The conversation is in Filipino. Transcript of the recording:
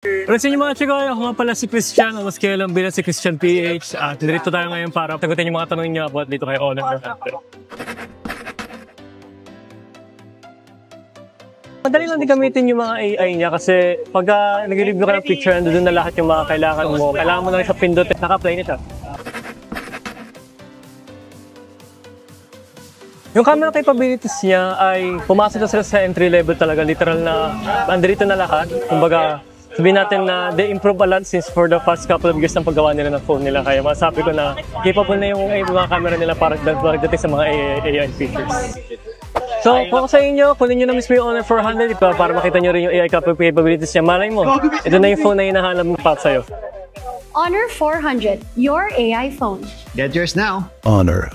Pero sa inyo mga chikoy, ako nga pala si Christian, mas kailan bilang si Christian PH at narito tayo ngayon para sagutin yung mga tanong niyo about dito kay Honor or Hunter. Madali lang din gamitin yung mga AI niya kasi pag nag-review ka ng picture, doon na lahat yung mga kailangan mo. Kailangan mo lang siya pindutin. Naka-play nito. Yung camera capabilities niya ay pumasok na sila sa entry level talaga. Literal na andito na lahat. Kumbaga, sabihin natin na they improve a lot since for the past couple of years ng paggawa nila ng phone nila. Kaya masabi ko na capable na yung mga camera nila para dating sa mga AI features. So, kung sa inyo, kunin nyo na mismo yung Honor 400 para makita nyo rin yung AI capabilities niya. Malay mo, ito na yung phone na hinahanap mo pa sa'yo. Honor 400, your AI phone. Get yours now. Honor